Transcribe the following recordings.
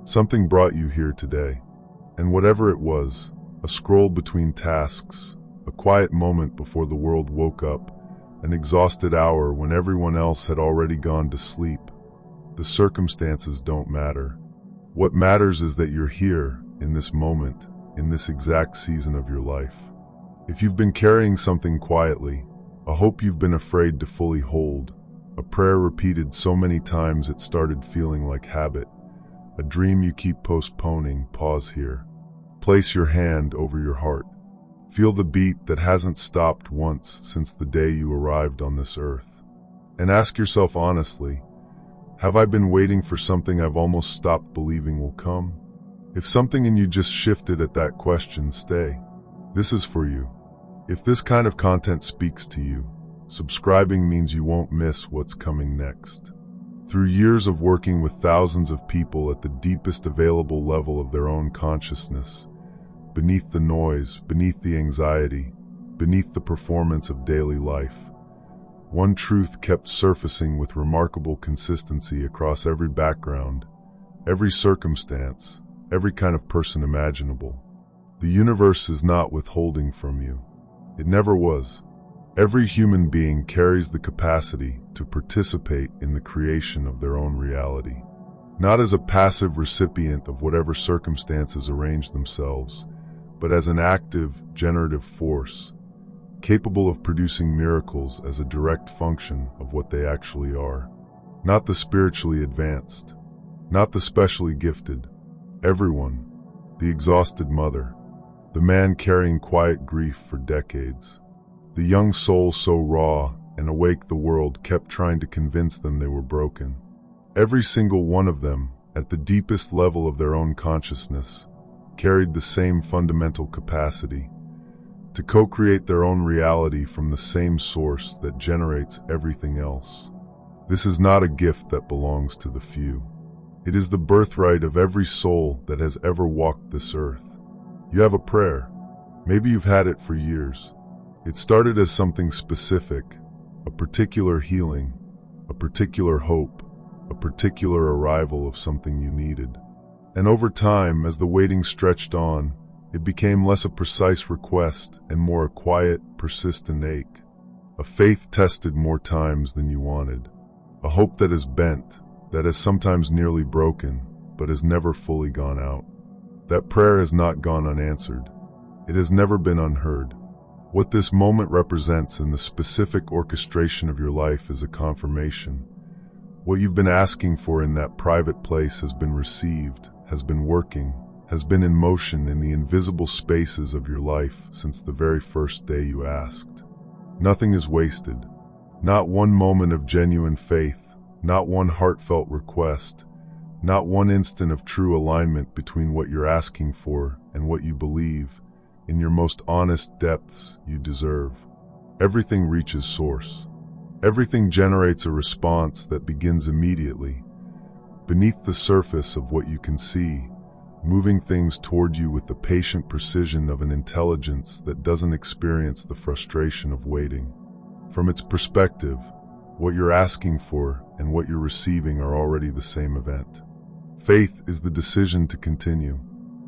Something brought you here today. And whatever it was, a scroll between tasks, a quiet moment before the world woke up, an exhausted hour when everyone else had already gone to sleep. The circumstances don't matter. What matters is that you're here, in this moment, in this exact season of your life. If you've been carrying something quietly, a hope you've been afraid to fully hold, a prayer repeated so many times it started feeling like habit, a dream you keep postponing, pause here. Place your hand over your heart. Feel the beat that hasn't stopped once since the day you arrived on this earth. And ask yourself honestly, have I been waiting for something I've almost stopped believing will come? If something in you just shifted at that question, stay. This is for you. If this kind of content speaks to you, subscribing means you won't miss what's coming next. Through years of working with thousands of people at the deepest available level of their own consciousness, beneath the noise, beneath the anxiety, beneath the performance of daily life, one truth kept surfacing with remarkable consistency across every background, every circumstance, every kind of person imaginable. The universe is not withholding from you. It never was. Every human being carries the capacity to participate in the creation of their own reality, not as a passive recipient of whatever circumstances arrange themselves, but as an active, generative force, capable of producing miracles as a direct function of what they actually are. Not the spiritually advanced, not the specially gifted. Everyone, the exhausted mother, the man carrying quiet grief for decades, the young soul so raw and awake the world kept trying to convince them they were broken. Every single one of them, at the deepest level of their own consciousness, carried the same fundamental capacity to co-create their own reality from the same source that generates everything else. This is not a gift that belongs to the few. It is the birthright of every soul that has ever walked this earth. You have a prayer. Maybe you've had it for years. It started as something specific, a particular healing, a particular hope, a particular arrival of something you needed. And over time, as the waiting stretched on, it became less a precise request and more a quiet, persistent ache. A faith tested more times than you wanted. A hope that is bent, that is sometimes nearly broken, but has never fully gone out. That prayer has not gone unanswered. It has never been unheard. What this moment represents in the specific orchestration of your life is a confirmation. What you've been asking for in that private place has been received, has been working, has been in motion in the invisible spaces of your life since the very first day you asked. Nothing is wasted. Not one moment of genuine faith, not one heartfelt request, not one instant of true alignment between what you're asking for and what you believe, in your most honest depths, you deserve. Everything reaches source. Everything generates a response that begins immediately, beneath the surface of what you can see, moving things toward you with the patient precision of an intelligence that doesn't experience the frustration of waiting. From its perspective, what you're asking for and what you're receiving are already the same event. Faith is the decision to continue,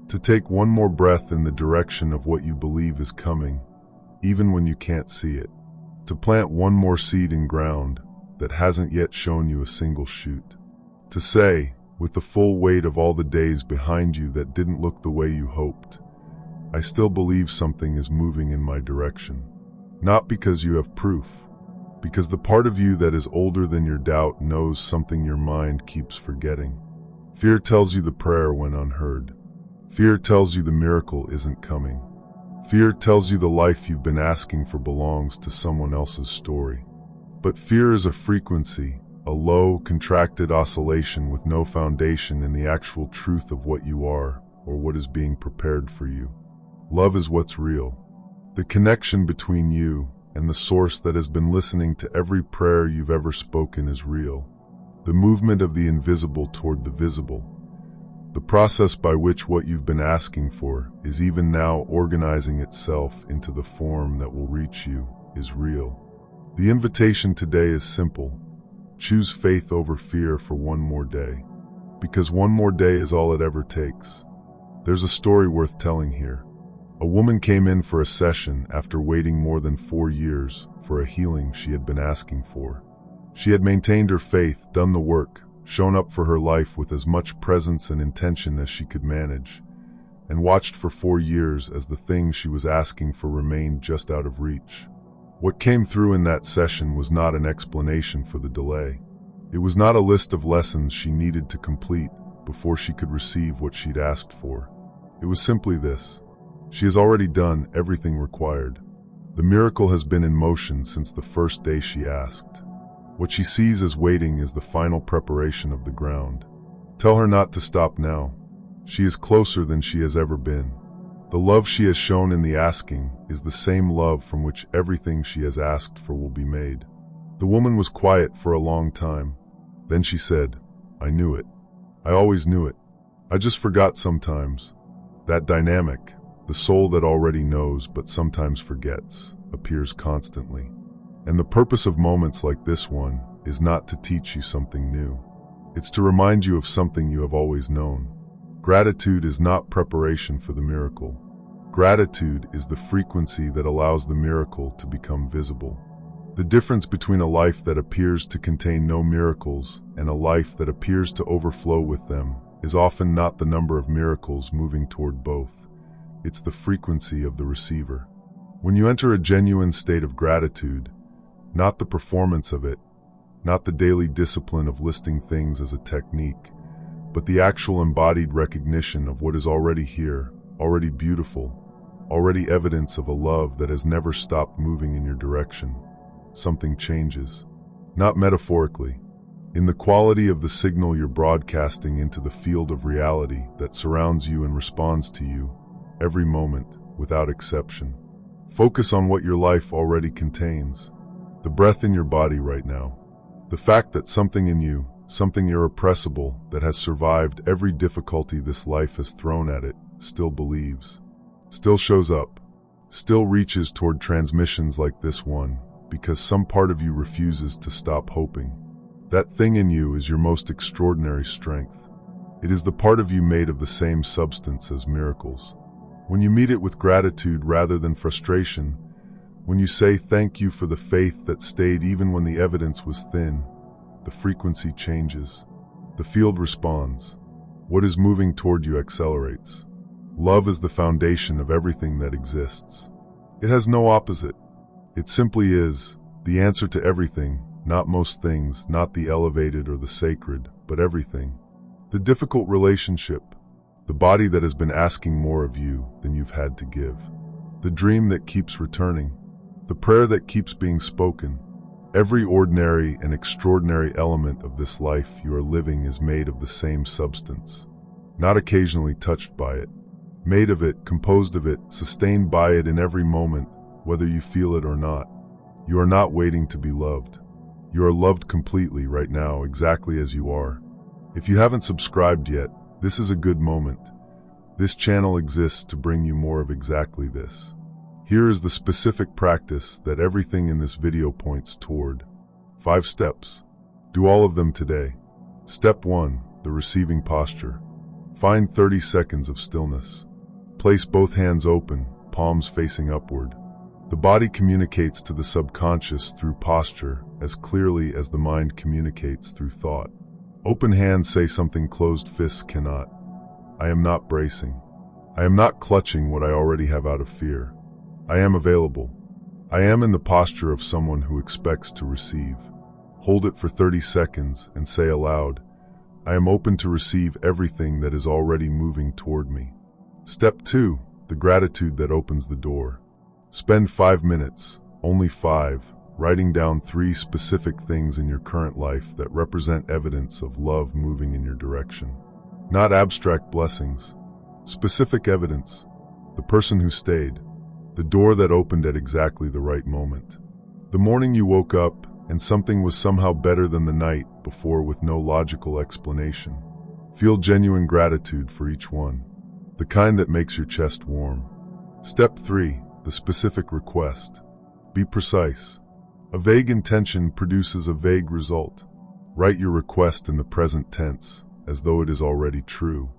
to take one more breath in the direction of what you believe is coming, even when you can't see it, to plant one more seed in ground that hasn't yet shown you a single shoot, to say, with the full weight of all the days behind you that didn't look the way you hoped, I still believe something is moving in my direction. Not because you have proof, because the part of you that is older than your doubt knows something your mind keeps forgetting. Fear tells you the prayer went unheard. Fear tells you the miracle isn't coming. Fear tells you the life you've been asking for belongs to someone else's story. But fear is a frequency, a low, contracted oscillation with no foundation in the actual truth of what you are or what is being prepared for you. Love is what's real. The connection between you and the source that has been listening to every prayer you've ever spoken is real. The movement of the invisible toward the visible. The process by which what you've been asking for is even now organizing itself into the form that will reach you is real. The invitation today is simple. Choose faith over fear for one more day. because one more day is all it ever takes. There's a story worth telling here. A woman came in for a session after waiting more than 4 years for a healing she had been asking for. She had maintained her faith, done the work, shown up for her life with as much presence and intention as she could manage, and watched for 4 years as the thing she was asking for remained just out of reach. What came through in that session was not an explanation for the delay. It was not a list of lessons she needed to complete before she could receive what she'd asked for. It was simply this: she has already done everything required. The miracle has been in motion since the first day she asked. What she sees as waiting is the final preparation of the ground. Tell her not to stop now. She is closer than she has ever been. The love she has shown in the asking is the same love from which everything she has asked for will be made. The woman was quiet for a long time. Then she said, "I knew it. I always knew it. I just forgot sometimes." That dynamic, the soul that already knows but sometimes forgets, appears constantly. And the purpose of moments like this one is not to teach you something new. It's to remind you of something you have always known. Gratitude is not preparation for the miracle. Gratitude is the frequency that allows the miracle to become visible. The difference between a life that appears to contain no miracles and a life that appears to overflow with them is often not the number of miracles moving toward both. It's the frequency of the receiver. When you enter a genuine state of gratitude, not the performance of it, not the daily discipline of listing things as a technique, but the actual embodied recognition of what is already here, already beautiful, already evidence of a love that has never stopped moving in your direction, something changes. Not metaphorically, in the quality of the signal you're broadcasting into the field of reality that surrounds you and responds to you, every moment, without exception. Focus on what your life already contains. The breath in your body right now. The fact that something in you, something irrepressible that has survived every difficulty this life has thrown at it, still believes, still shows up, still reaches toward transmissions like this one, because some part of you refuses to stop hoping. That thing in you is your most extraordinary strength. It is the part of you made of the same substance as miracles. When you meet it with gratitude rather than frustration, when you say thank you for the faith that stayed even when the evidence was thin, the frequency changes. The field responds. What is moving toward you accelerates. Love is the foundation of everything that exists. It has no opposite. It simply is, the answer to everything, not most things, not the elevated or the sacred, but everything. The difficult relationship, the body that has been asking more of you than you've had to give. The dream that keeps returning, the prayer that keeps being spoken. Every ordinary and extraordinary element of this life you are living is made of the same substance, not occasionally touched by it. Made of it, composed of it, sustained by it in every moment, whether you feel it or not. You are not waiting to be loved. You are loved completely right now, exactly as you are. If you haven't subscribed yet, this is a good moment. This channel exists to bring you more of exactly this. Here is the specific practice that everything in this video points toward. 5 steps. Do all of them today. Step 1, the receiving posture. Find 30 seconds of stillness. Place both hands open, palms facing upward. The body communicates to the subconscious through posture as clearly as the mind communicates through thought. Open hands say something closed fists cannot. I am not bracing. I am not clutching what I already have out of fear. I am available. I am in the posture of someone who expects to receive. Hold it for 30 seconds and say aloud, I am open to receive everything that is already moving toward me. Step 2, the gratitude that opens the door. Spend 5 minutes, only 5, writing down 3 specific things in your current life that represent evidence of love moving in your direction. Not abstract blessings. Specific evidence. The person who stayed. The door that opened at exactly the right moment. The morning you woke up and something was somehow better than the night before with no logical explanation. Feel genuine gratitude for each one. The kind that makes your chest warm. Step 3, the specific request. Be precise. A vague intention produces a vague result. Write your request in the present tense, as though it is already true.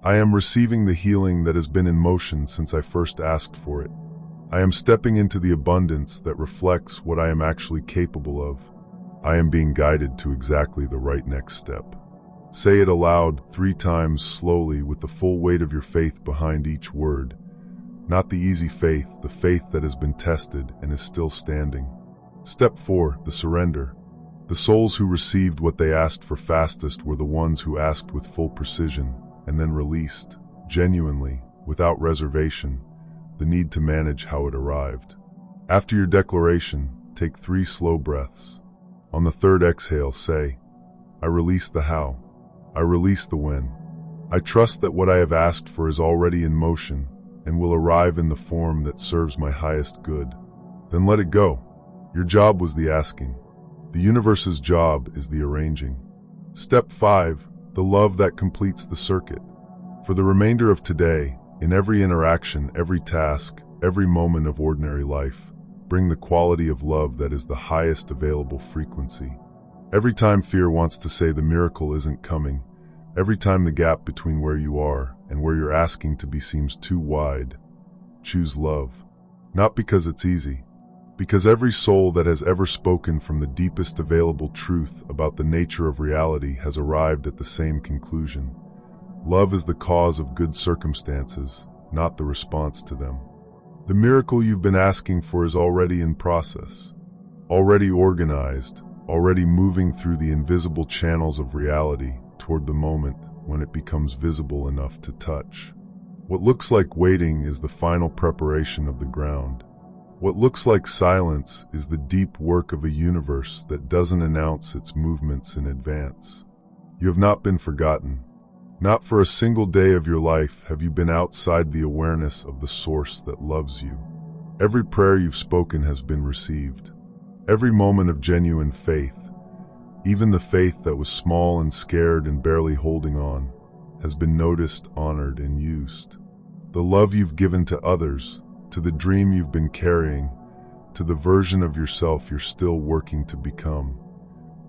I am receiving the healing that has been in motion since I first asked for it. I am stepping into the abundance that reflects what I am actually capable of. I am being guided to exactly the right next step. Say it aloud 3 times slowly with the full weight of your faith behind each word. Not the easy faith, the faith that has been tested and is still standing. Step 4, the surrender. The souls who received what they asked for fastest were the ones who asked with full precision and then released, genuinely, without reservation, the need to manage how it arrived. After your declaration, take 3 slow breaths. On the 3rd exhale, say, I release the how. I release the when. I trust that what I have asked for is already in motion and will arrive in the form that serves my highest good. Then let it go. Your job was the asking. The universe's job is the arranging. Step 5, the love that completes the circuit. For the remainder of today, in every interaction, every task, every moment of ordinary life, bring the quality of love that is the highest available frequency. Every time fear wants to say the miracle isn't coming, every time the gap between where you are and where you're asking to be seems too wide, choose love. Not because it's easy, because every soul that has ever spoken from the deepest available truth about the nature of reality has arrived at the same conclusion. Love is the cause of good circumstances, not the response to them. The miracle you've been asking for is already in process, already organized, already moving through the invisible channels of reality toward the moment when it becomes visible enough to touch. What looks like waiting is the final preparation of the ground. What looks like silence is the deep work of a universe that doesn't announce its movements in advance. You have not been forgotten. Not for a single day of your life have you been outside the awareness of the source that loves you. Every prayer you've spoken has been received. Every moment of genuine faith, even the faith that was small and scared and barely holding on, has been noticed, honored, and used. The love you've given to others, to the dream you've been carrying, to the version of yourself you're still working to become.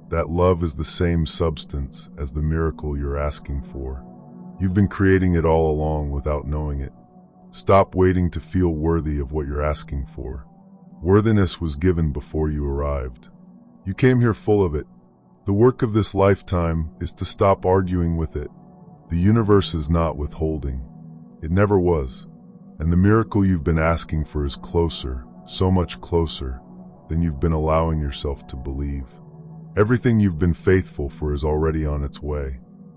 That love is the same substance as the miracle you're asking for. You've been creating it all along without knowing it. Stop waiting to feel worthy of what you're asking for. Worthiness was given before you arrived. You came here full of it. The work of this lifetime is to stop arguing with it. The universe is not withholding. It never was. And the miracle you've been asking for is closer, so much closer, than you've been allowing yourself to believe. Everything you've been faithful for is already on its way.